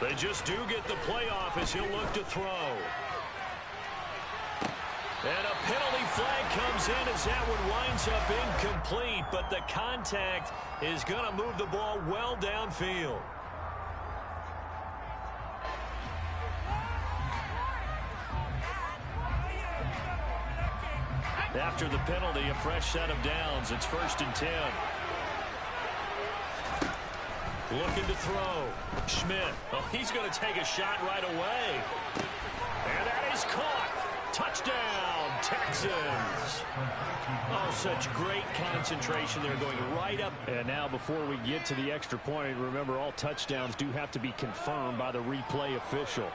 They just do get the playoff as he'll look to throw. And a penalty flag comes in as that one winds up incomplete, but the contact is going to move the ball well downfield. After the penalty, a fresh set of downs. It's 1st and 10. Looking to throw. Schmidt. Oh, he's going to take a shot right away. And that is caught. Touchdown, Texans. Oh, such great concentration. They're going right up. And now before we get to the extra point, remember all touchdowns do have to be confirmed by the replay official.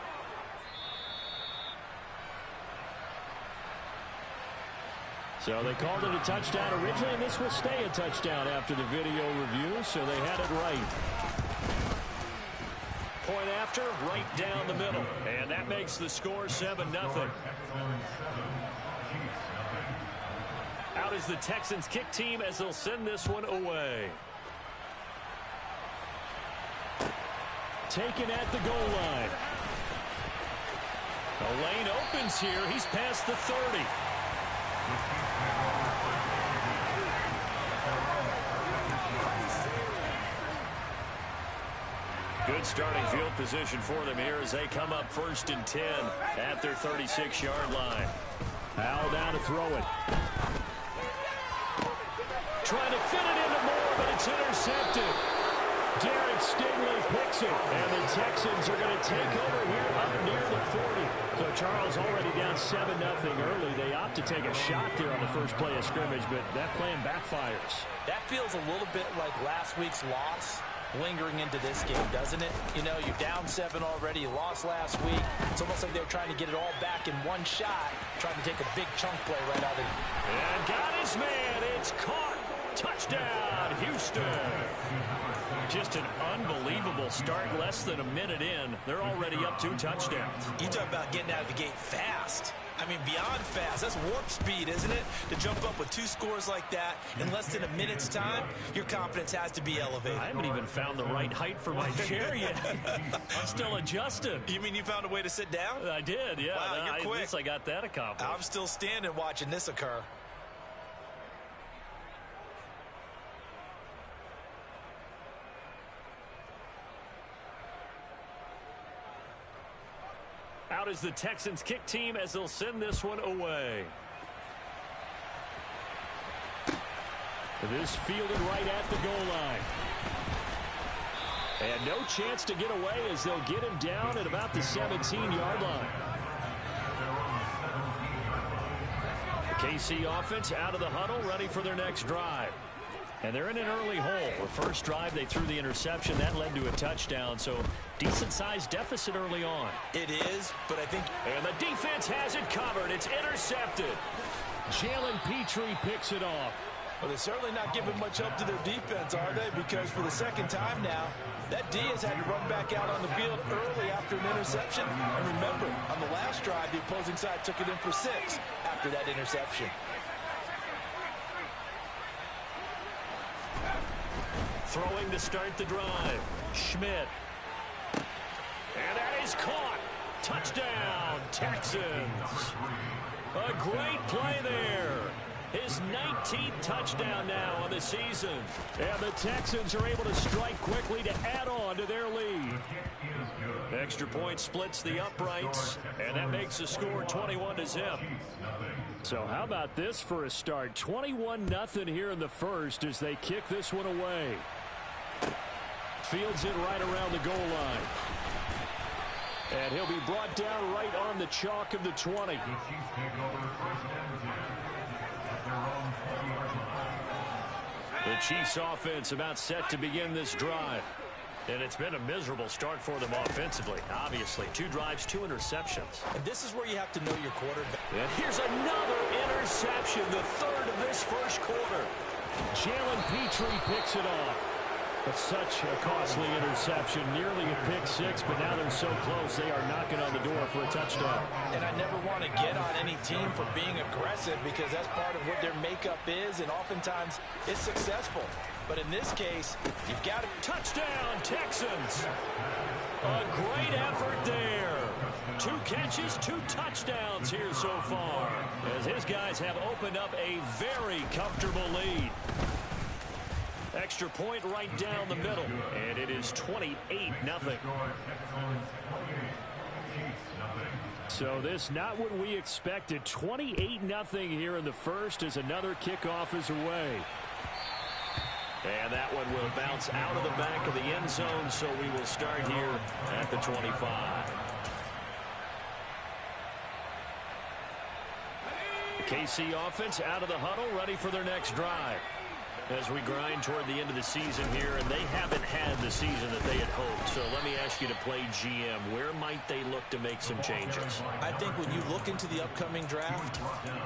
So they called it a touchdown originally, and this will stay a touchdown after the video review, so they had it right. Point after, right down the middle. And that makes the score 7-0. Out is the Texans kick team as they'll send this one away. Taken at the goal line. The lane opens here. He's past the 30. Good starting field position for them here as they come up 1st and 10 at their 36-yard line. Al down to throw it. Trying to fit it into Moore, but it's intercepted. Derek Stingley picks it, and the Texans are going to take over here up near the 40. So Charles already down 7-0 early. They opt to take a shot there on the first play of scrimmage, but that plan backfires. That feels a little bit like last week's loss lingering into this game, doesn't it? You know, you're down 7 already. You lost last week. It's almost like they were trying to get it all back in one shot, trying to take a big chunk play right out of it. And got his man. It's caught. Touchdown, Houston. Just an unbelievable start. Less than a minute in, they're already up 2 touchdowns. You talk about getting out of the gate fast. I mean, beyond fast. That's warp speed, isn't it? To jump up with 2 scores like that in less than a minute's time, your confidence has to be elevated. I haven't even found the right height for my chair yet. I'm still adjusting. You mean you found a way to sit down? I did, yeah. Wow, you're quick. At least I got that accomplished. I'm still standing watching this occur. Out is the Texans kick team as they'll send this one away. This fielded right at the goal line. And no chance to get away as they'll get him down at about the 17-yard line. The KC offense out of the huddle, ready for their next drive. And they're in an early hole. The first drive, they threw the interception. That led to a touchdown, so decent-sized deficit early on. It is, but I think... And the defense has it covered. It's intercepted. Jalen Petrie picks it off. Well, they're certainly not giving much help to their defense, are they? Because for the second time now, that D has had to run back out on the field early after an interception. And remember, on the last drive, the opposing side took it in for 6 after that interception. Throwing to start the drive. Schmidt. And that is caught. Touchdown, Texans. A great play there. His 19th touchdown now on the season. And the Texans are able to strike quickly to add on to their lead. Extra point splits the uprights, and that makes the score 21-0. So how about this for a start? 21-0 here in the first as they kick this one away. Fields it right around the goal line. And he'll be brought down right on the chalk of the 20. The Chiefs offense about set to begin this drive. And it's been a miserable start for them offensively. Obviously, 2 drives, 2 interceptions. And this is where you have to know your quarterback. And here's another interception, the 3rd of this first quarter. Jalen Petrie picks it off. But such a costly interception, nearly a pick six, but now they're so close they are knocking on the door for a touchdown. And I never want to get on any team for being aggressive because that's part of what their makeup is, and oftentimes it's successful. But in this case, you've got to... Touchdown, Texans! A great effort there. 2 catches, 2 touchdowns here so far, as his guys have opened up a very comfortable lead. Extra point right down the middle, and it is 28-0. So this not what we expected. 28-0 here in the first as another kickoff is away. And that one will bounce out of the back of the end zone, so we will start here at the 25. The KC offense out of the huddle, ready for their next drive. As we grind toward the end of the season here, and they haven't had the season that they had hoped. So let me ask you to play GM. Where might they look to make some changes? I think when you look into the upcoming draft,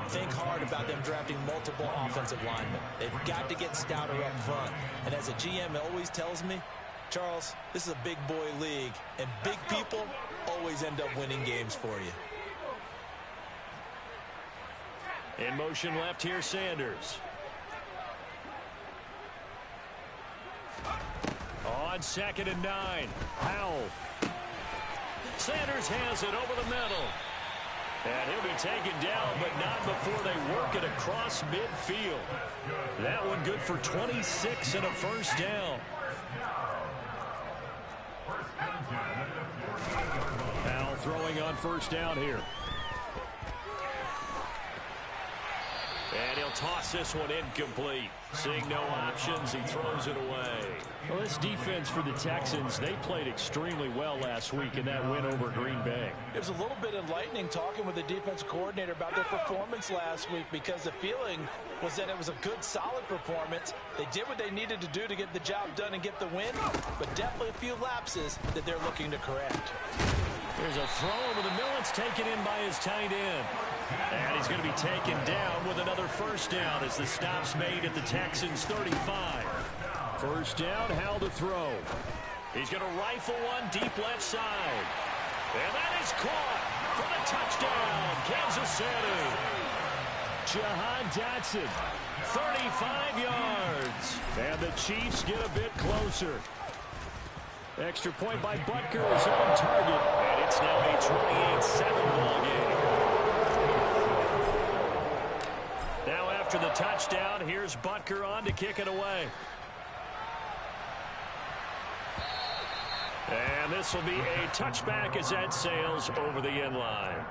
think hard about them drafting multiple offensive linemen. They've got to get stouter up front. And as a GM always tells me, Charles, this is a big boy league, and big people always end up winning games for you. In motion left here, Sanders. On 2nd and 9, Howell. Sanders has it over the middle. And he'll be taken down, but not before they work it across midfield. That one good for 26 and a first down. Howell throwing on first down here. And he'll toss this one incomplete. Seeing no options, he throws it away. Well, this defense for the Texans, they played extremely well last week in that win over Green Bay. It was a little bit enlightening talking with the defense coordinator about their performance last week because the feeling was that it was a good, solid performance. They did what they needed to do to get the job done and get the win, but definitely a few lapses that they're looking to correct. There's a throw over the middle. It's taken in by his tight end. And he's going to be taken down with another first down as the stop's made at the Texans 35. First down, Howell to throw. He's going to rifle one deep left side. And that is caught for the touchdown, Kansas City. Jahan Dotson, 35 yards. And the Chiefs get a bit closer. Extra point by Butker is on target. And it's now a 28-7 ball game. Now after the touchdown, here's Butker on to kick it away. And this will be a touchback as that sails over the end line.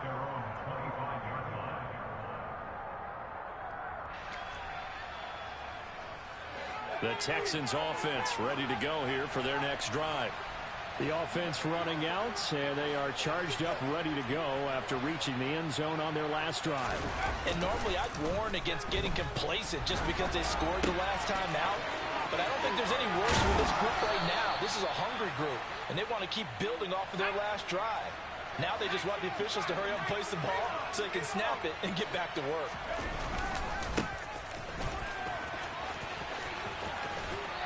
The Texans offense ready to go here for their next drive. The offense running out, and they are charged up, ready to go after reaching the end zone on their last drive. And normally I'd warn against getting complacent just because they scored the last time out. But I don't think there's any worse with this group right now. This is a hungry group, and they want to keep building off of their last drive. Now they just want the officials to hurry up and place the ball so they can snap it and get back to work.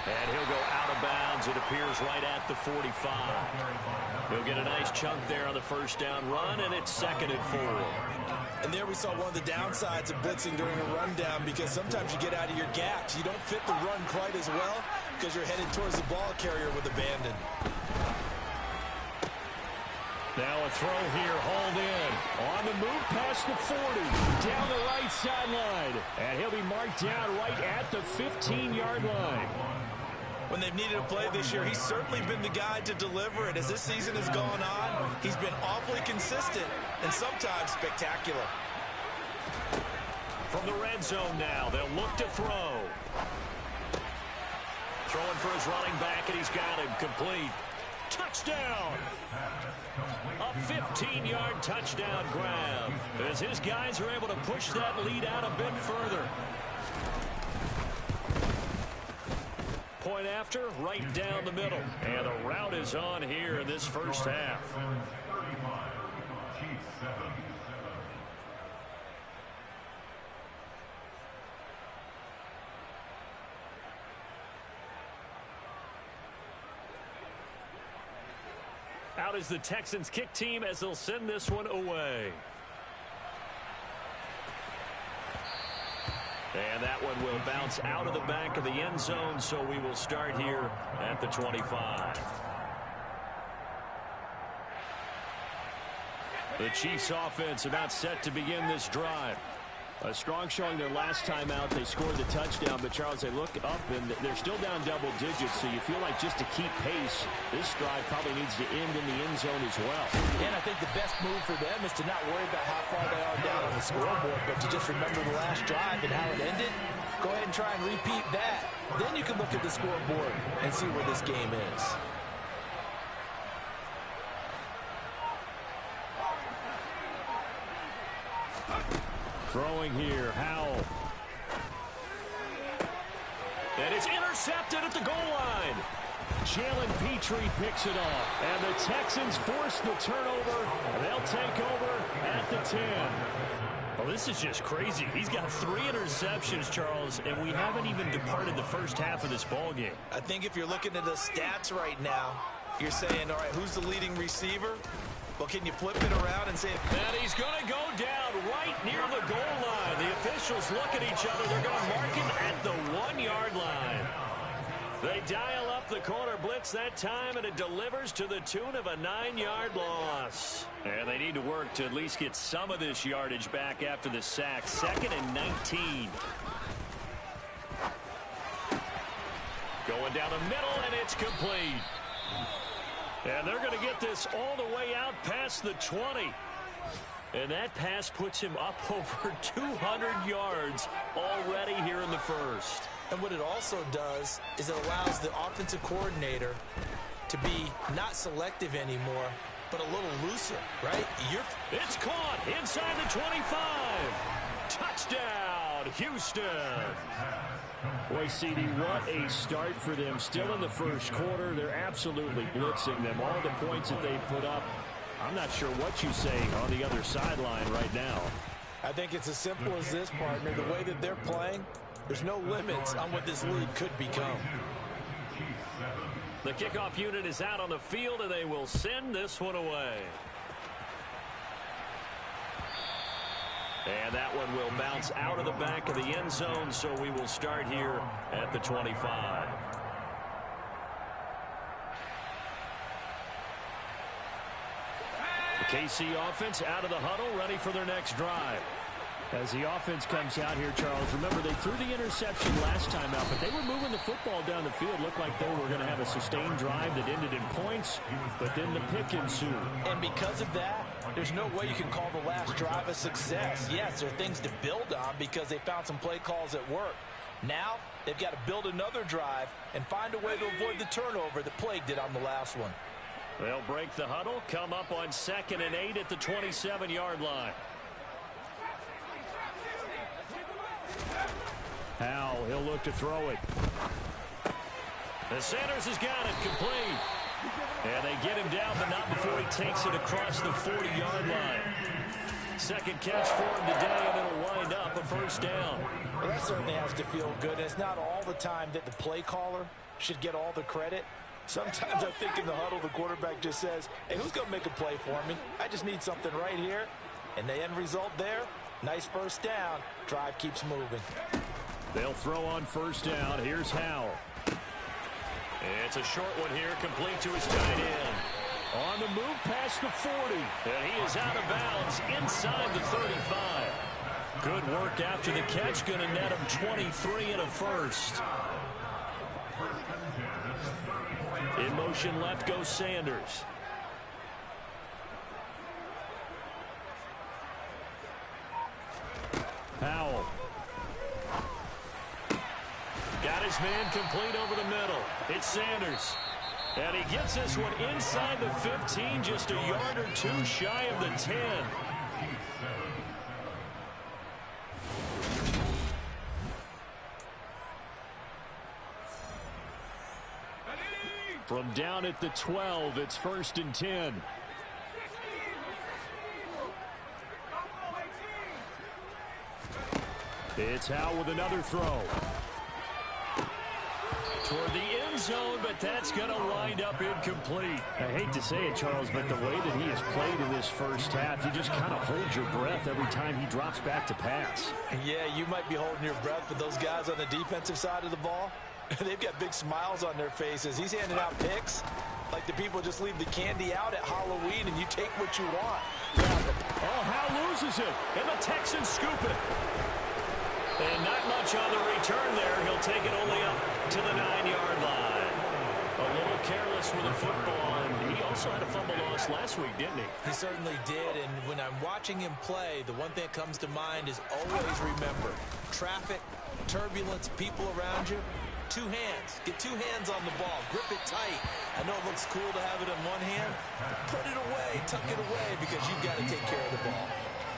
And he'll go out of bounds, it appears, right at the 45. He'll get a nice chunk there on the first down run, and it's 2nd and 4. And there we saw one of the downsides of blitzing during a rundown because sometimes you get out of your gaps. You don't fit the run quite as well because you're headed towards the ball carrier with abandon. Now a throw here, hauled in. On the move past the 40, down the right sideline. And he'll be marked down right at the 15-yard line. When they've needed a play this year, he's certainly been the guy to deliver it. As this season has gone on, he's been awfully consistent and sometimes spectacular. From the red zone now, they'll look to throw. Throwing for his running back, and he's got him complete. Touchdown! A 15-yard touchdown grab as his guys are able to push that lead out a bit further. Point after, right down the middle. And the route is on here in this first half. Out is the Texans kick team as they'll send this one away. And that one will bounce out of the back of the end zone, so we will start here at the 25. The Chiefs offense about set to begin this drive. A strong showing their last time out. They scored the touchdown, but Charles, they look up and they're still down double digits, so you feel like just to keep pace, this drive probably needs to end in the end zone as well. And I think the best move for them is to not worry about how far they are down on the scoreboard, but to just remember the last drive and how it ended. Go ahead and try and repeat that. Then you can look at the scoreboard and see where this game is. Throwing here, Howell. And it's intercepted at the goal line. Jalen Petrie picks it off. And the Texans force the turnover. And they'll take over at the 10. Well, this is just crazy. He's got 3 interceptions, Charles, and we haven't even departed the first half of this ballgame. I think if you're looking at the stats right now, you're saying, all right, who's the leading receiver? Well, can you flip it around and say... And he's going to go down right near the goal line. The officials look at each other. They're going to mark him at the 1-yard line. They dial up the corner blitz that time, and it delivers to the tune of a 9-yard loss. And they need to work to at least get some of this yardage back after the sack. 2nd and 19. Going down the middle, and it's complete. And they're going to get this all the way out past the 20. And that pass puts him up over 200 yards already here in the first. And what it also does is it allows the offensive coordinator to be not selective anymore, but a little looser, right? It's caught inside the 25. Touchdown, Houston. Boy, CD, what a start for them. Still in the first quarter. They're absolutely blitzing them. All the points that they put up, I'm not sure what you say on the other sideline right now. I think it's as simple as this, partner. The way that they're playing, there's no limits on what this league could become. The kickoff unit is out on the field, and they will send this one away. And that one will bounce out of the back of the end zone, so we will start here at the 25. The KC offense out of the huddle, ready for their next drive. As the offense comes out here, Charles, remember they threw the interception last time out, but they were moving the football down the field. Looked like they were going to have a sustained drive that ended in points, but then the pick ensued. And because of that, there's no way you can call the last drive a success. Yes, there are things to build on because they found some play calls that work. Now, they've got to build another drive and find a way to avoid the turnover that plagued it on the last one. They'll break the huddle, come up on 2nd and 8 at the 27-yard line. Howell, he'll look to throw it. The Sanders has got it complete. And they get him down, but not before he takes it across the 40-yard line. Second catch for him today, and it'll wind up a first down. Well, that certainly has to feel good. It's not all the time that the play caller should get all the credit. Sometimes I think in the huddle, the quarterback just says, hey, who's going to make a play for me? I just need something right here. And the end result there, nice first down. Drive keeps moving. They'll throw on first down. Here's Howell. It's a short one here, complete to his tight end. On the move past the 40. And he is out of bounds inside the 35. Good work after the catch. Going to net him 23 and a first. In motion left goes Sanders. Howell. Got his man complete over the middle. It's Sanders. And he gets this one inside the 15, just a yard or two shy of the 10. From down at the 12, it's 1st and 10. It's Howell with another throw. Toward the end zone, but that's going to wind up incomplete. I hate to say it, Charles, but the way that he has played in this first half, you just kind of hold your breath every time he drops back to pass. Yeah, you might be holding your breath, but those guys on the defensive side of the ball, they've got big smiles on their faces. He's handing out picks like the people just leave the candy out at Halloween and you take what you want. Oh, Howe loses it, and the Texans scoop it. And not much on the return there. He'll take it only up to the 9-yard line. A little careless with the football, and he also had a fumble loss last week, didn't he? He certainly did, and when I'm watching him play, the one thing that comes to mind is always remember, traffic, turbulence, people around you, two hands. Get two hands on the ball. Grip it tight. I know it looks cool to have it in one hand. Put it away. Tuck it away because you've got to take care of the ball.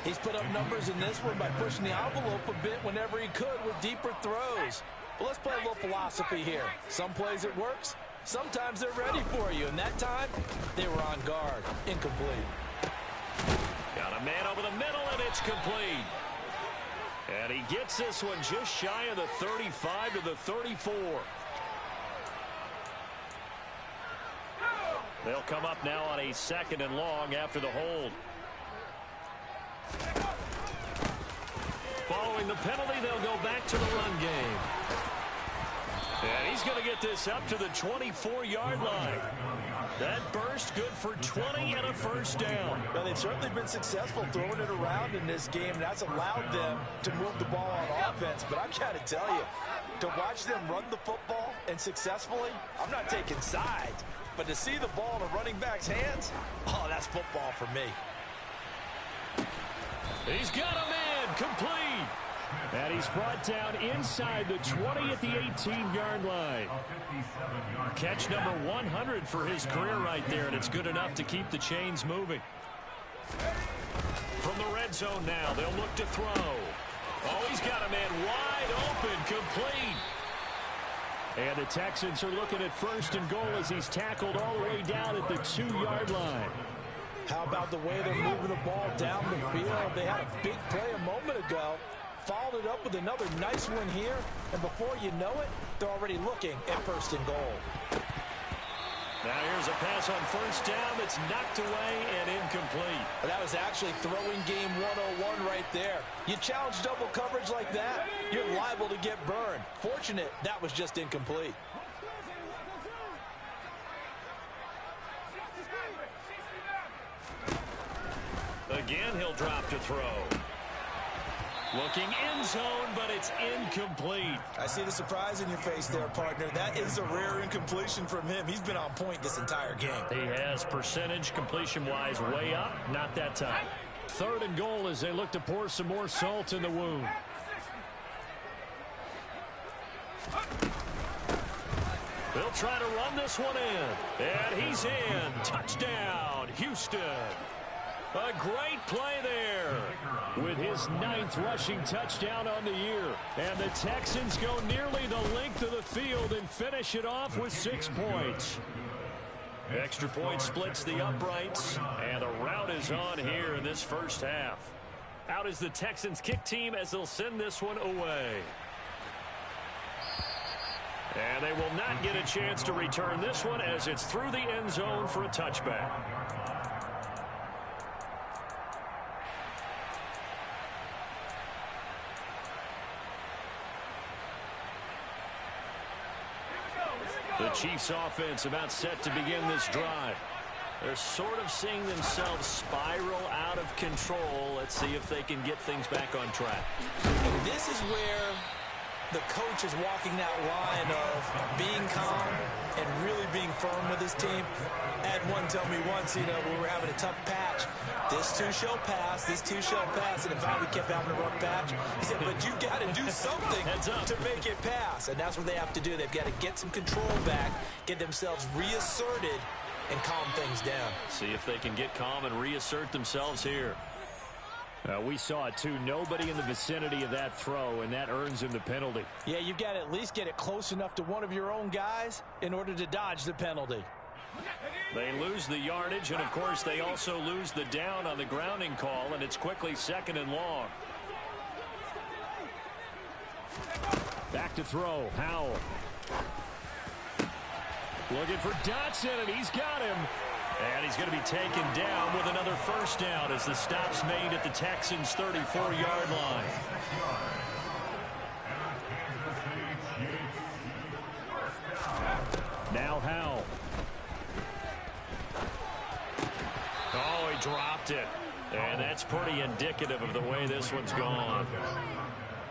He's put up numbers in this one by pushing the envelope a bit whenever he could with deeper throws. But let's play a little philosophy here. Some plays it works. Sometimes they're ready for you. And that time, they were on guard. Incomplete. Got a man over the middle, and it's complete. And he gets this one just shy of the 35 to the 34. They'll come up now on a 2nd and long after the hold. Following the penalty, they'll go back to the run game. And he's going to get this up to the 24-yard line. That burst good for 20 and a first down. Well, they've certainly been successful throwing it around in this game. That's allowed them to move the ball on offense. But I've got to tell you, to watch them run the football and successfully, I'm not taking sides. But to see the ball in a running back's hands, oh, that's football for me. He's got a man complete. And he's brought down inside the 20 at the 18-yard line. Catch number 100 for his career right there, and it's good enough to keep the chains moving. From the red zone now, they'll look to throw. Oh, he's got a man wide open, complete. And the Texans are looking at 1st and goal as he's tackled all the way down at the 2-yard line. How about the way they're moving the ball down the field? They had a big play a moment ago. Followed it up with another nice one here. And before you know it, they're already looking at 1st and goal. Now here's a pass on 1st down that's knocked away and incomplete. That was actually throwing game 101 right there. You challenge double coverage like that, you're liable to get burned. Fortunate that was just incomplete. Again, he'll drop to throw. Looking end zone, but it's incomplete. I see the surprise in your face there, partner. That is a rare incompletion from him. He's been on point this entire game. He has percentage completion-wise way up, not that time. 3rd and goal as they look to pour some more salt in the wound. They'll try to run this one in. And he's in. Touchdown, Houston. A great play there. With his 9th rushing touchdown on the year. And the Texans go nearly the length of the field and finish it off with 6 points. Extra point splits the uprights. And the rout is on here in this first half. Out is the Texans kick team as they'll send this one away. And they will not get a chance to return this one as it's through the end zone for a touchback. The Chiefs offense about set to begin this drive. They're sort of seeing themselves spiral out of control. Let's see if they can get things back on track. And this is where the coach is walking that line of being calm and really being firm with his team. I had one tell me once, you know, when we were having a tough patch, this too shall pass, this too shall pass, and in fact we kept having a rough patch. He said, but you got to do something to make it pass, and that's what they have to do. They've got to get some control back, get themselves reasserted, and calm things down. See if they can get calm and reassert themselves here. We saw it too. Nobody in the vicinity of that throw, and that earns him the penalty. Yeah, you've got to at least get it close enough to one of your own guys in order to dodge the penalty. They lose the yardage, and of course they also lose the down on the grounding call, and it's quickly 2nd and long. Back to throw, Howell. Looking for Dotson, and he's got him. And he's going to be taken down with another first down as the stop's made at the Texans' 34-yard line. Now Howell. Oh, he dropped it. And that's pretty indicative of the way this one's gone.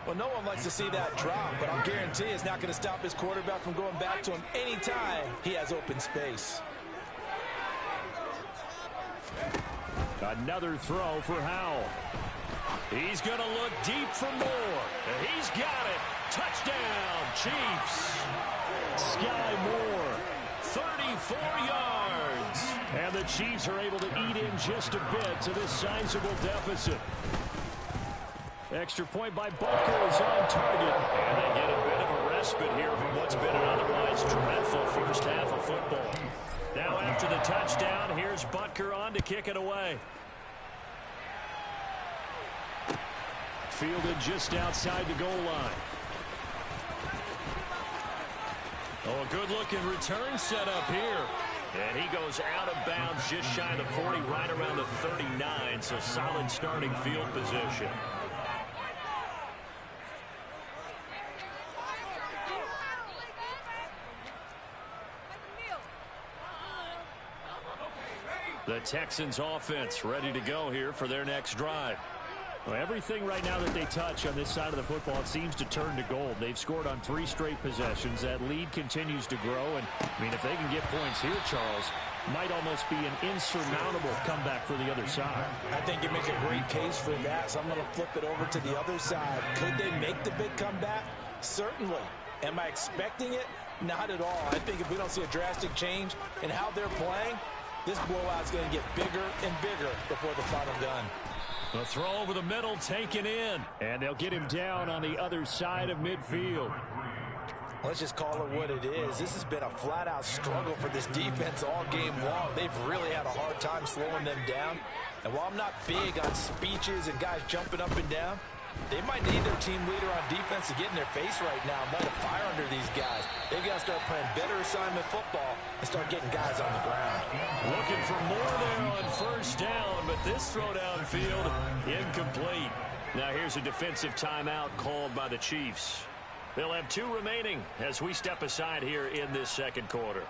Well, no one likes to see that drop, but I'll guarantee it's not going to stop his quarterback from going back to him anytime he has open space. Another throw for Howell. He's going to look deep for more. And he's got it. Touchdown, Chiefs. Sky Moore, 34 yards. And the Chiefs are able to eat in just a bit to this sizable deficit. Extra point by Butker is on target. And they get a bit of a respite here from what's been an otherwise dreadful first half of football. Now after the touchdown, here's Butker on to kick it away. Fielded just outside the goal line. Oh, a good-looking return set up here. And he goes out of bounds just shy of the 40, right around the 39, so solid starting field position. The Texans offense ready to go here for their next drive. Well, everything right now that they touch on this side of the football, it seems to turn to gold. They've scored on 3 straight possessions. That lead continues to grow. And, I mean, if they can get points here, Charles, might almost be an insurmountable comeback for the other side. I think you make a great case for that, so I'm going to flip it over to the other side. Could they make the big comeback? Certainly. Am I expecting it? Not at all. I think if we don't see a drastic change in how they're playing, this blowout's going to get bigger and bigger before the final gun. The throw over the middle taken in. And they'll get him down on the other side of midfield. Let's just call it what it is. This has been a flat-out struggle for this defense all game long. They've really had a hard time slowing them down. And while I'm not big on speeches and guys jumping up and down, they might need their team leader on defense to get in their face right now and light a fire under these guys. They've got to start playing better assignment football and start getting guys on the ground. Looking for more there on first down, but this throw downfield incomplete. Now here's a defensive timeout called by the Chiefs. They'll have 2 remaining as we step aside here in this second quarter.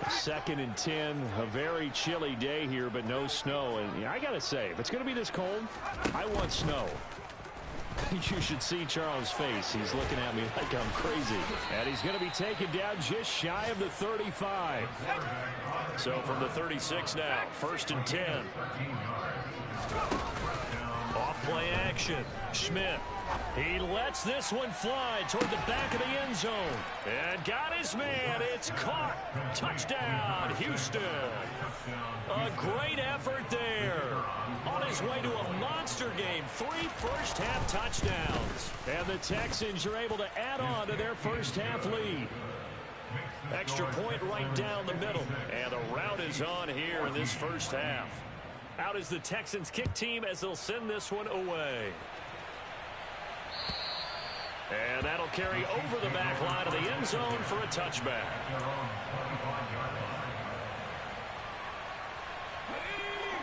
2nd and 10, a very chilly day here, but no snow. And I got to say, if it's going to be this cold, I want snow. You should see Charles' face. He's looking at me like I'm crazy. And he's going to be taken down just shy of the 35. So from the 36 now, 1st and 10. Off play action. Schmidt. He lets this one fly toward the back of the end zone. And got his man. It's caught. Touchdown, Houston. A great effort there. On his way to a monster game. 3 first-half touchdowns. And the Texans are able to add on to their first-half lead. Extra point right down the middle. And the route is on here in this first half. Out is the Texans kick team as they'll send this one away. And that'll carry over the back line of the end zone for a touchback.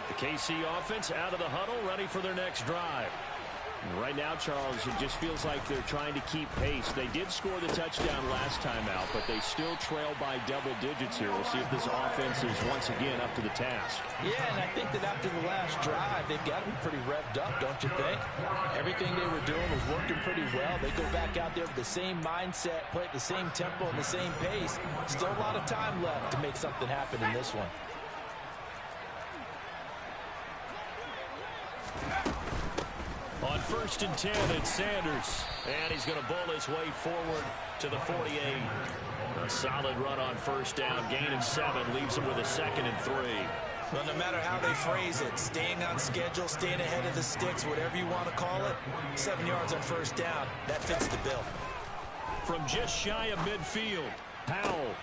The KC offense out of the huddle, ready for their next drive. And right now, Charles, it just feels like they're trying to keep pace. They did score the touchdown last time out, but they still trail by double digits here. We'll see if this offense is once again up to the task. Yeah, and I think that after the last drive, they've got to be pretty revved up, don't you think? Everything they were doing was working pretty well. They go back out there with the same mindset, play at the same tempo and the same pace. Still a lot of time left to make something happen in this one. On 1st and 10, it's Sanders. And he's going to bowl his way forward to the 48. A solid run on first down. Gain of 7 leaves him with a 2nd and 3. Well, no matter how they phrase it, staying on schedule, staying ahead of the sticks, whatever you want to call it, 7 yards on first down, that fits the bill. From just shy of midfield, Howell.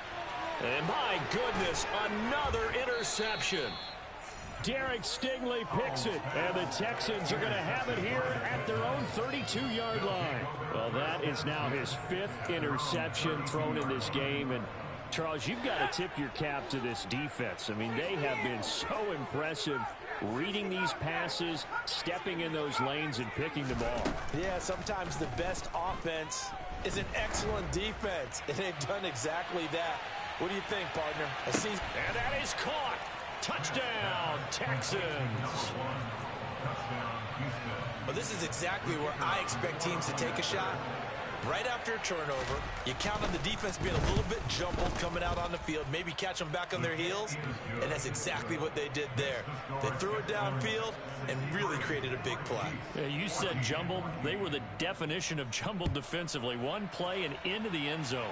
And my goodness, another interception. Derek Stingley picks it, and the Texans are going to have it here at their own 32-yard line. Well, that is now his 5th interception thrown in this game, and Charles, you've got to tip your cap to this defense. I mean, they have been so impressive reading these passes, stepping in those lanes, and picking them off. Yeah, sometimes the best offense is an excellent defense, and they've done exactly that. What do you think, partner? And that is caught. Touchdown, Texans. Well, this is exactly where I expect teams to take a shot. Right after a turnover, you count on the defense being a little bit jumbled coming out on the field, maybe catch them back on their heels, and that's exactly what they did there. They threw it downfield and really created a big play. Yeah, you said jumbled. They were the definition of jumbled defensively. One play and into the end zone.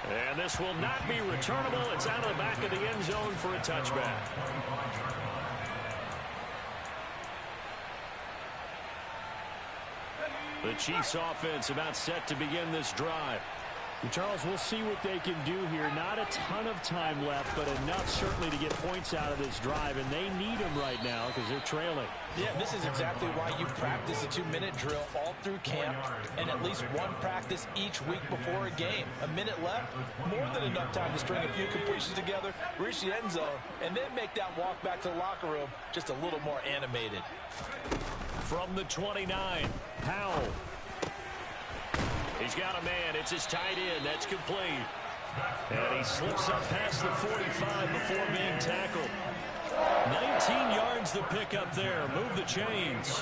And this will not be returnable. It's out of the back of the end zone for a touchback. The Chiefs offense about set to begin this drive. And Charles, we'll see what they can do here. Not a ton of time left, but enough certainly to get points out of this drive, and they need them right now because they're trailing. Yeah, this is exactly why you practice a 2-minute drill all through camp and at least one practice each week before a game. A minute left, more than enough time to string a few completions together, reach the end zone, and then make that walk back to the locker room just a little more animated. From the 29, Powell. He's got a man. It's his tight end. That's complete. And he slips up past the 45 before being tackled. 19 yards to pick up there. Move the chains.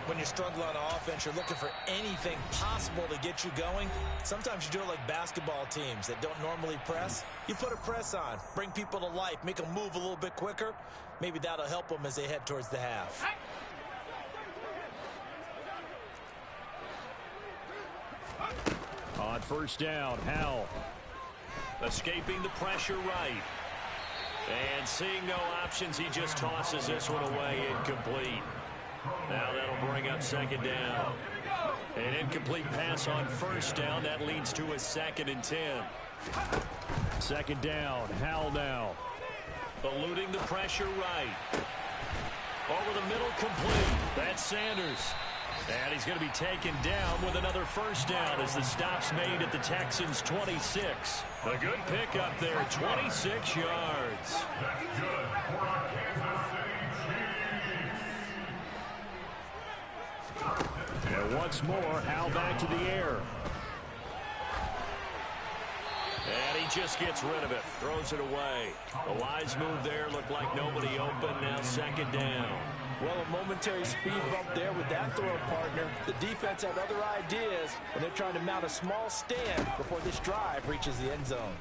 When you're struggling on offense, you're looking for anything possible to get you going. Sometimes you do it like basketball teams that don't normally press. You put a press on, bring people to life, make them move a little bit quicker. Maybe that'll help them as they head towards the half. On first down, Howell. Escaping the pressure right. And seeing no options, he just tosses this one away, incomplete. Now that'll bring up second down. An incomplete pass on first down. That leads to a 2nd and 10. Second down, Howell now. Eluding the pressure right. Over the middle, complete. That's Sanders. And he's going to be taken down with another first down as the stop's made at the Texans' 26. A good pickup there, 26 yards. And once more, Howell back to the air. And he just gets rid of it, throws it away. A wise move there, looked like nobody open, now second down. Well, a momentary speed bump there with that throw, partner. The defense had other ideas when they're trying to mount a small stand before this drive reaches the end zone.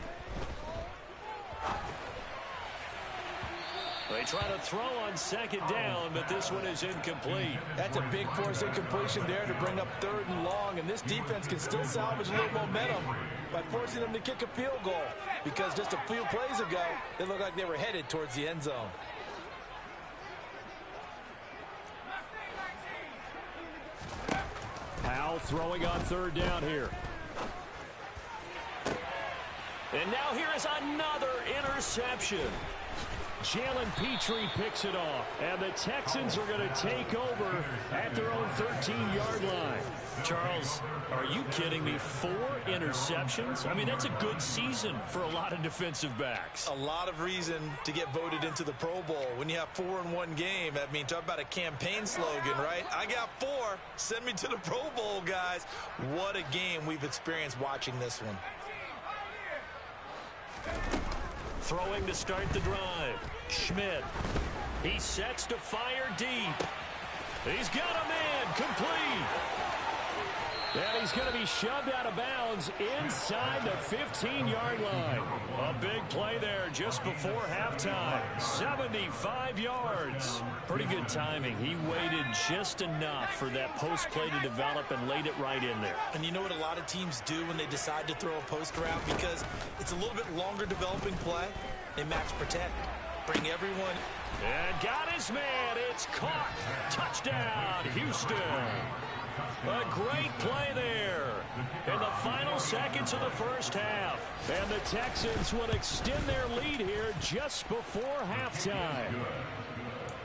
They try to throw on second down, but this one is incomplete. That's a big force incompletion there to bring up 3rd and long, and this defense can still salvage a little momentum by forcing them to kick a field goal, because just a few plays ago, they looked like they were headed towards the end zone. Howell throwing on third down here. And now here is another interception. Jalen Petrie picks it off, and the Texans are going to take over at their own 13-yard line. Charles, are you kidding me? 4 interceptions? I mean, that's a good season for a lot of defensive backs. A lot of reason to get voted into the Pro Bowl. When you have 4 in one game, I mean, talk about a campaign slogan, right? I got 4. Send me to the Pro Bowl, guys. What a game we've experienced watching this one. Throwing to start the drive. Schmidt. He sets to fire deep. He's got a man. Complete. And he's going to be shoved out of bounds inside the 15-yard line. A big play there just before halftime. 75 yards. Pretty good timing. He waited just enough for that post play to develop and laid it right in there. And you know what a lot of teams do when they decide to throw a post route? Because it's a little bit longer developing play. They match protect. Bring everyone. And got his man. It's caught. Touchdown, Houston. A great play there in the final seconds of the first half. And the Texans will extend their lead here just before halftime.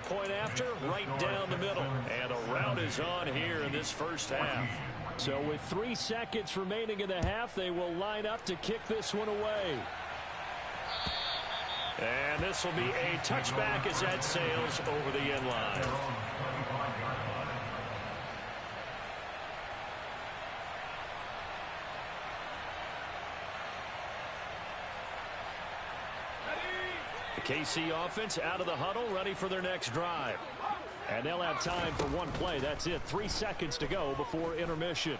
Point after, right down the middle. And a rout is on here in this first half. So with 3 seconds remaining in the half, they will line up to kick this one away. And this will be a touchback as that sails over the end line. The KC offense out of the huddle, ready for their next drive. And they'll have time for one play. That's it. 3 seconds to go before intermission.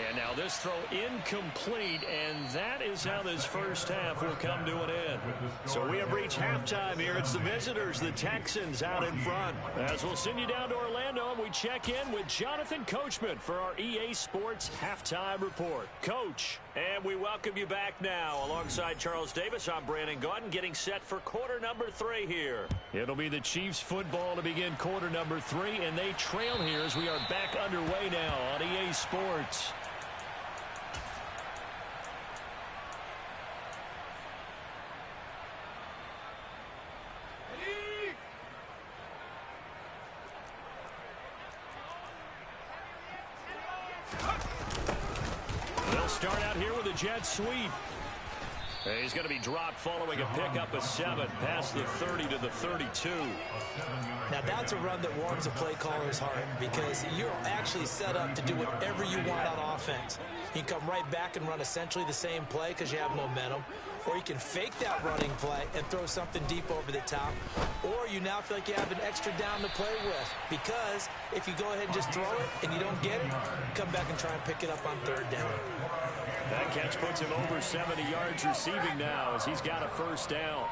And now this throw incomplete, and that is how this first half will come to an end. So we have reached halftime here. It's the visitors, the Texans, out in front. As we'll send you down to Orlando, and we check in with Jonathan Coachman for our EA Sports Halftime Report. Coach, and we welcome you back now. Alongside Charles Davis, I'm Brandon Gaudin, getting set for quarter number 3 here. It'll be the Chiefs football to begin quarter number 3, and they trail here as we are back underway now on EA Sports. They'll start out here with a jet sweep. He's going to be dropped following a pickup of 7 past the 30 to the 32. Now that's a run that warms a play caller's heart because you're actually set up to do whatever you want on offense. You can come right back and run essentially the same play because you have momentum, or you can fake that running play and throw something deep over the top, or you now feel like you have an extra down to play with because if you go ahead and just throw it and you don't get it, come back and try and pick it up on 3rd down. That catch puts him over 70 yards receiving now as he's got a first down.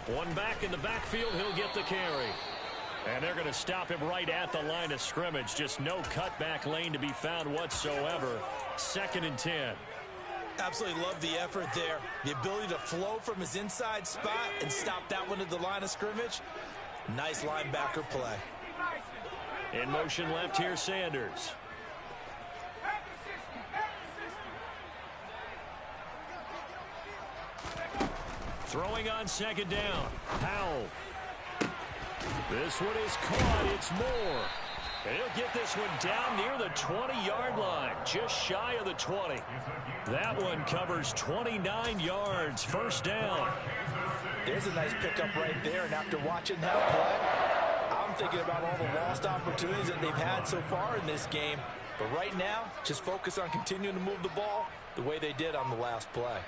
One back in the backfield, he'll get the carry. And they're going to stop him right at the line of scrimmage. Just no cutback lane to be found whatsoever. 2nd and 10. Absolutely love the effort there. The ability to flow from his inside spot and stop that one at the line of scrimmage. Nice linebacker play. In motion left here, Sanders. Throwing on 2nd down. Powell. This one is caught. It's Moore. And he'll get this one down near the 20-yard line, just shy of the 20. That one covers 29 yards. First down. There's a nice pickup right there, and after watching that play, I'm thinking about all the lost opportunities that they've had so far in this game. But right now, just focus on continuing to move the ball the way they did on the last play.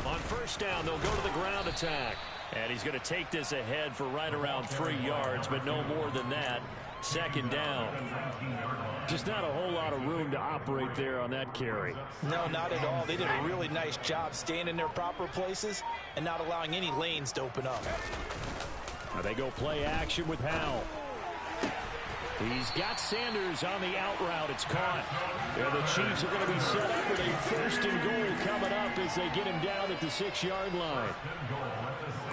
On first down, they'll go to the ground attack. And he's going to take this ahead for right around 3 yards, but no more than that. 2nd down. Just not a whole lot of room to operate there on that carry. No, not at all. They did a really nice job staying in their proper places and not allowing any lanes to open up. Now they go play action with Howell. He's got Sanders on the out route. It's caught. And the Chiefs are going to be set up with a 1st and goal coming up as they get him down at the 6-yard line.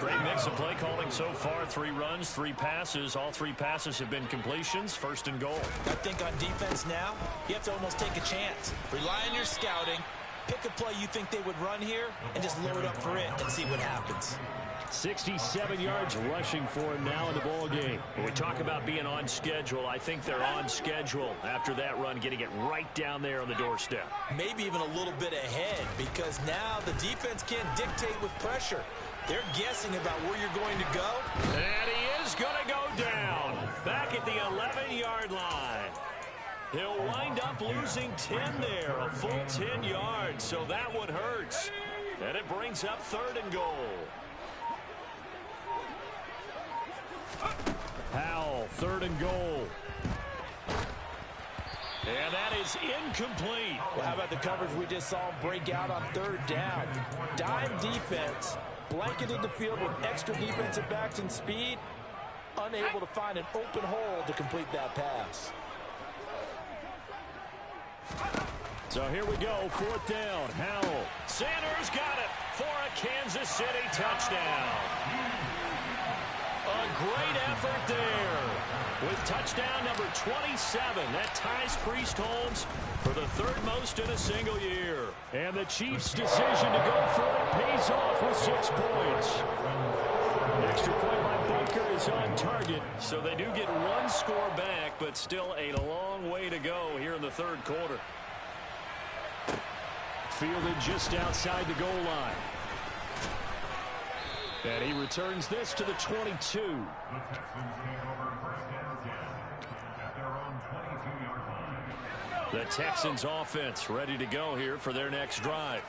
Great mix of play calling so far. 3 runs, 3 passes. All 3 passes have been completions. 1st and goal. I think on defense now, you have to almost take a chance. Rely on your scouting. Pick a play you think they would run here and just load up for it and see what happens. 67 yards rushing for him now in the ball game. When we talk about being on schedule, I think they're on schedule after that run, getting it right down there on the doorstep. Maybe even a little bit ahead because now the defense can't dictate with pressure. They're guessing about where you're going to go. And he is going to go down back at the 11-yard line. He'll wind up losing 10 there, a full 10 yards, so that one hurts. And it brings up 3rd and goal. Howell, 3rd and goal. And that is incomplete. Well, how about the coverage we just saw break out on 3rd down? Dime defense, blanketed the field with extra defensive backs and speed, unable to find an open hole to complete that pass. So here we go, 4th down. Howell. Sanders got it for a Kansas City touchdown. A great effort there with touchdown number 27. That ties Priest Holmes for the 3rd most in a single year. And the Chiefs' decision to go for it pays off with 6 points. Extra point by Bunker is on So they do get one score back, but still a long way to go here in the third quarter. Fielded just outside the goal line. And he returns this to the 22. The Texans take over first and 10 at their own 22-yard line. The Texans offense ready to go here for their next drive.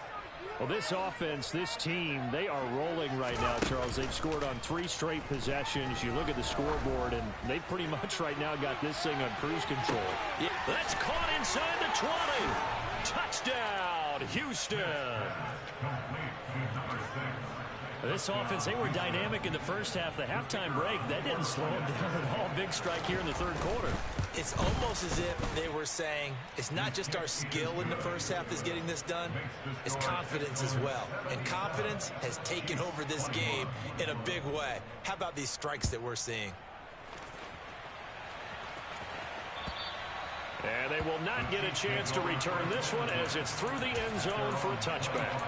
Well, this offense, this team, they are rolling right now, Charles. They've scored on 3 straight possessions. You look at the scoreboard, and they pretty much right now got this thing on cruise control. Yeah, that's caught inside the 20. Touchdown, Houston. This offense, they were dynamic in the first half. The halftime break, that didn't slow them down at all. Big strike here in the third quarter. It's almost as if they were saying, it's not just our skill in the first half that's getting this done, it's confidence as well. And confidence has taken over this game in a big way. How about these strikes that we're seeing? And they will not get a chance to return this one as it's through the end zone for a touchback.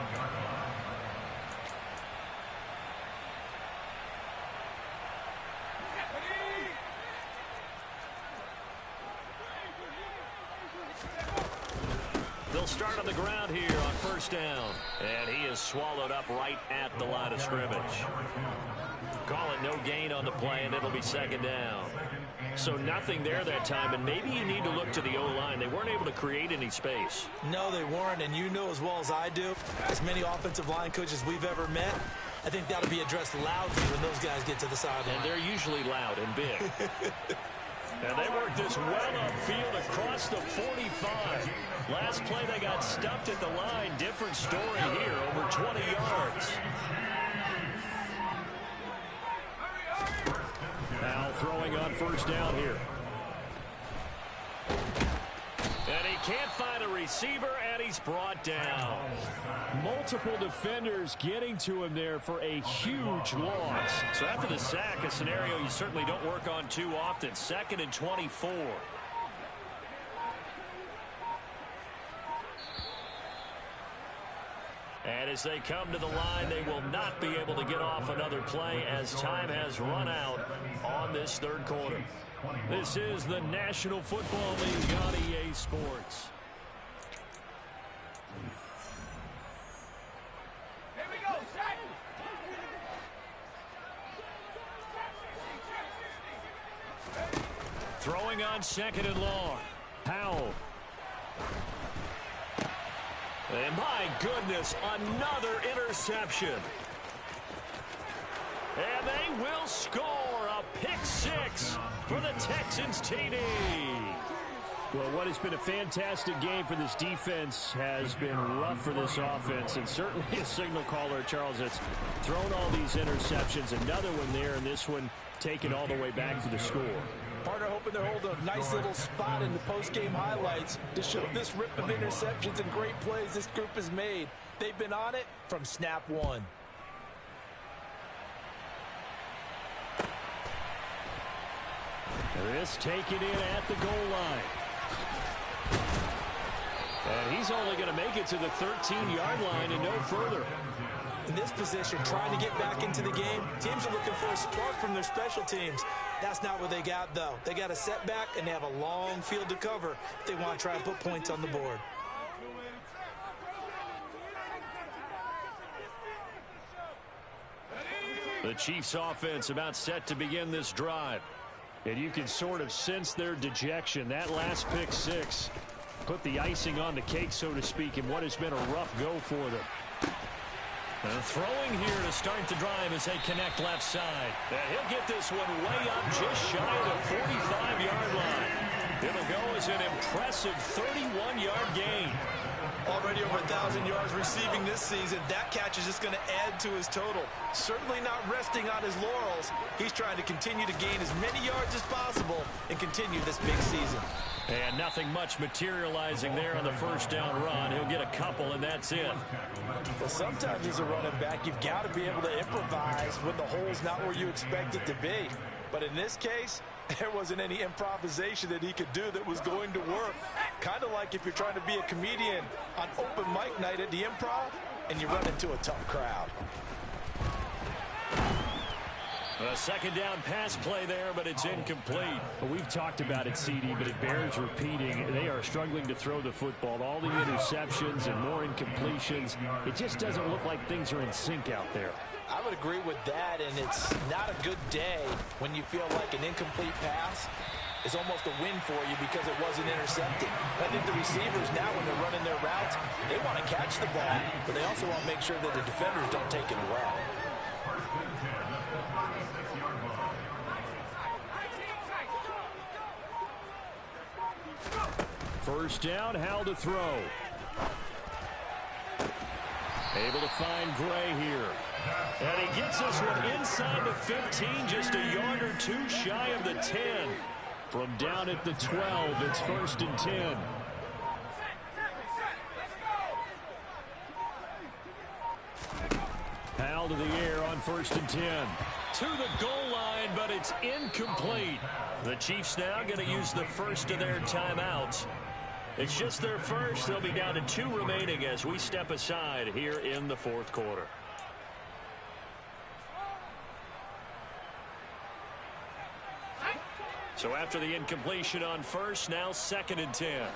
They'll start on the ground here on first down. And he is swallowed up right at the line of scrimmage. Call it no gain on the play, and it'll be second down. So nothing there that time, and maybe you need to look to the O-line. They weren't able to create any space. No, they weren't, and you know as well as I do, as many offensive line coaches we've ever met, I think that'll be addressed loudly when those guys get to the sideline. And they're usually loud and big. And they work this well upfield across the 45. Last play they got stuffed at the line. Different story here, over 20 yards. Now throwing on first down here. And he can't find a receiver, and he's brought down. Multiple defenders getting to him there for a huge loss. So after the sack, a scenario you certainly don't work on too often. 2nd and 24. And as they come to the line, they will not be able to get off another play as time has run out on this third quarter. This is the National Football League on EA Sports. Here we go, set! Throwing on 2nd and long. Powell. And my goodness, another interception. And they will score a pick-6 for the Texans TD. Well, what has been a fantastic game for this defense has been rough for this offense, and certainly a signal caller, Charles, that's thrown all these interceptions. Another one there, and this one taken all the way back for the score. Partner hoping to hold a nice little spot in the post-game highlights to show this rip of interceptions and great plays this group has made. They've been on it from snap one. This taken in at the goal line. And he's only going to make it to the 13-yard line and no further. In this position, trying to get back into the game, teams are looking for a spark from their special teams. That's not what they got, though. They got a setback, and they have a long field to cover if they want to try and put points on the board. The Chiefs offense about set to begin this drive. And you can sort of sense their dejection. That last pick-6 put the icing on the cake, so to speak, in what has been a rough go for them. And throwing here to start the drive as they connect left side. And he'll get this one way up just shy of the 45-yard line. It'll go as an impressive 31-yard gain. Already over 1,000 yards receiving this season. That catch is just going to add to his total. Certainly not resting on his laurels. He's trying to continue to gain as many yards as possible and continue this big season. And nothing much materializing there on the first down run. He'll get a couple, and that's it. Well, sometimes as a running back, you've got to be able to improvise when the hole's not where you expect it to be. But in this case, there wasn't any improvisation that he could do that was going to work. Kind of like if you're trying to be a comedian on open mic night at the Improv and you run into a tough crowd. A second down pass play there, but it's incomplete. Well, we've talked about it, CD, but it bears repeating. They are struggling to throw the football. All the interceptions and more incompletions. It just doesn't look like things are in sync out there. I would agree with that, and it's not a good day when you feel like an incomplete pass is almost a win for you because it wasn't intercepted. I think the receivers now, when they're running their routes, they want to catch the ball, but they also want to make sure that the defenders don't take it away. First down, Howell to throw. Able to find Gray here. And he gets this one inside the 15, just a yard or two shy of the 10. From down at the 12, it's 1st and 10. Howell to the air on 1st and 10. To the goal line, but it's incomplete. The Chiefs now going to use the first of their timeouts. It's just their first. They'll be down to 2 remaining as we step aside here in the 4th quarter. So after the incompletion on first, now 2nd and 10.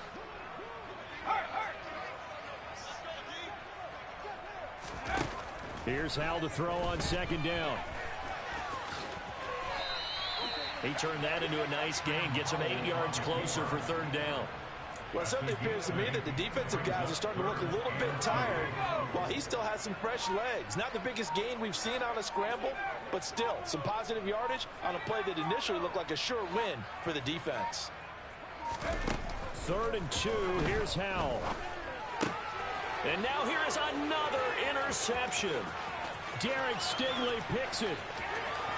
Here's Howell to throw on 2nd down. He turned that into a nice gain, gets him 8 yards closer for 3rd down. Well, it certainly appears to me that the defensive guys are starting to look a little bit tired while he still has some fresh legs. Not the biggest gain we've seen on a scramble, but still some positive yardage on a play that initially looked like a sure win for the defense. 3rd and 2. Here's Howell. And now here is another interception. Derek Stingley picks it.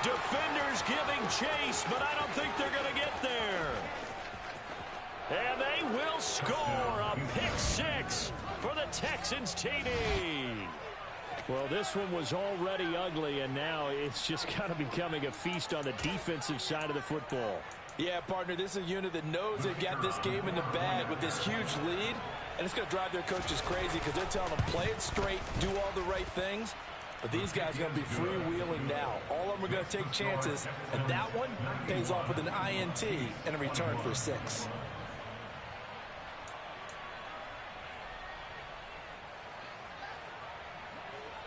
Defenders giving chase, but I don't think they're going to get there. And they will score a pick-6 for the Texans TD. Well, this one was already ugly, and now it's just kind of becoming a feast on the defensive side of the football. Yeah, partner, this is a unit that knows they've got this game in the bag with this huge lead, and it's going to drive their coaches crazy because they're telling them play it straight, do all the right things. But these guys are going to be freewheeling now. All of them are going to take chances, and that one pays off with an INT and a return for 6.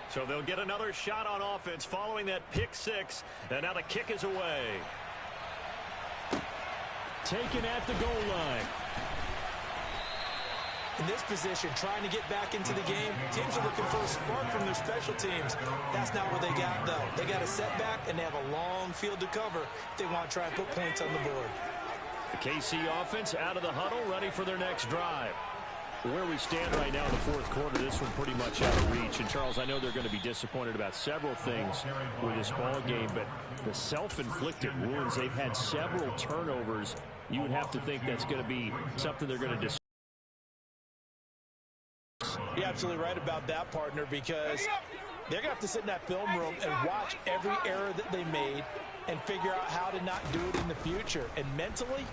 So they'll get another shot on offense following that pick-6, and now the kick is away. Taken at the goal line. In this position, trying to get back into the game, teams are looking for a spark from their special teams. That's not what they got, though. They got a setback, and they have a long field to cover if they want to try and put points on the board. The KC offense out of the huddle, ready for their next drive. Where we stand right now in the 4th quarter, this one pretty much out of reach. And, Charles, I know they're going to be disappointed about several things with this ball game, but the self-inflicted wounds, they've had several turnovers. You would have to think that's going to be something they're going to discuss. You're absolutely right about that, partner, because they're going to have to sit in that film room and watch every error that they made and figure out how to not do it in the future. And mentally,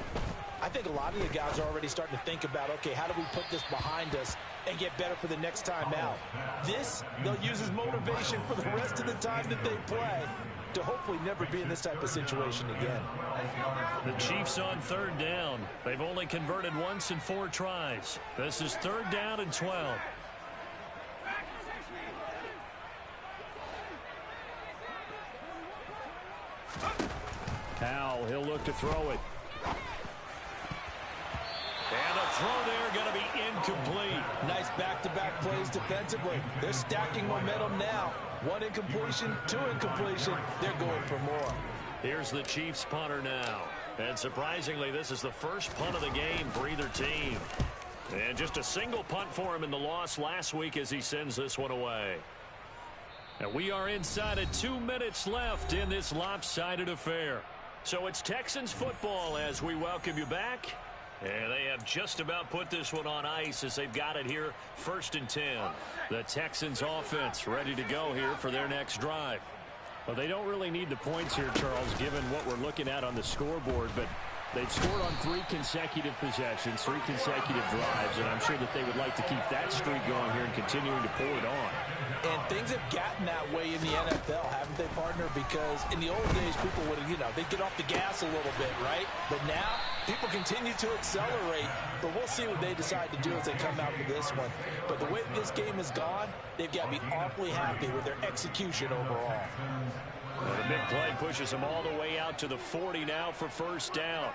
I think a lot of the guys are already starting to think about, okay, how do we put this behind us and get better for the next time out? This, they'll use as motivation for the rest of the time that they play to hopefully never be in this type of situation again. The Chiefs on 3rd down. They've only converted once in 4 tries. This is 3rd down and 12. Howell, he'll look to throw it. And the throw there going to be incomplete. Nice back-to-back plays defensively. They're stacking momentum now. 1 incompletion, 2 incompletion. They're going for more. Here's the Chiefs punter now. And surprisingly, this is the first punt of the game for either team. And just a single punt for him in the loss last week as he sends this one away. And we are inside of 2 minutes left in this lopsided affair. So it's Texans football as we welcome you back. And they have just about put this one on ice as they've got it here, 1st and 10. The Texans offense ready to go here for their next drive. Well, they don't really need the points here, Charles, given what we're looking at on the scoreboard. But They've scored on 3 consecutive possessions, 3 consecutive drives, and I'm sure that they would like to keep that streak going here and continuing to pour it on. And things have gotten that way in the NFL, haven't they, partner? Because in the old days, people would, they'd get off the gas a little bit, right? But now, people continue to accelerate. But we'll see what they decide to do as they come out with this one. But the way this game has gone, they've got to be awfully happy with their execution overall. Well, the big play pushes them all the way out to the 40 now for first down.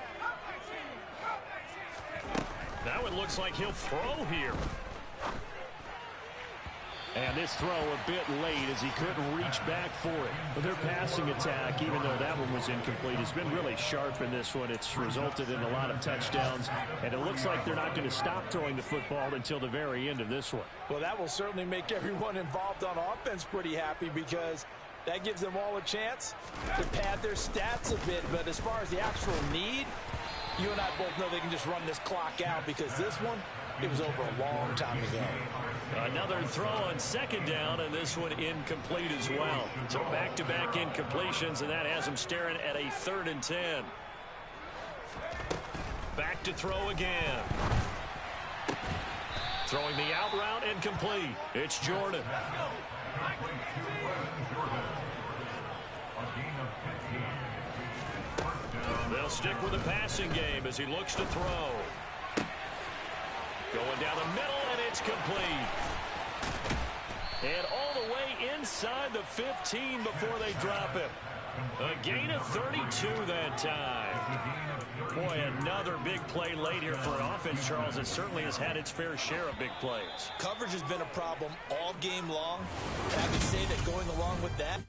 Now it looks like he'll throw here. And this throw a bit late as he couldn't reach back for it. But their passing attack, even though that one was incomplete, has been really sharp in this one. It's resulted in a lot of touchdowns, and it looks like they're not going to stop throwing the football until the very end of this one. Well, that will certainly make everyone involved on offense pretty happy because that gives them all a chance to pad their stats a bit. But as far as the actual need, you and I both know they can just run this clock out because this one, it was over a long time ago. Another throw on second down, and this one incomplete as well. So back-to-back incompletions, and that has them staring at a 3rd and 10. Back to throw again. Throwing the out route incomplete. It's Jordan. They'll stick with the passing game as he looks to throw. Going down the middle, and it's complete. And all the way inside the 15 before they drop it. A gain of 32 that time. Boy, another big play late here for an offense, Charles, that certainly has had its fair share of big plays. Coverage has been a problem all game long. And I can say that going along with that,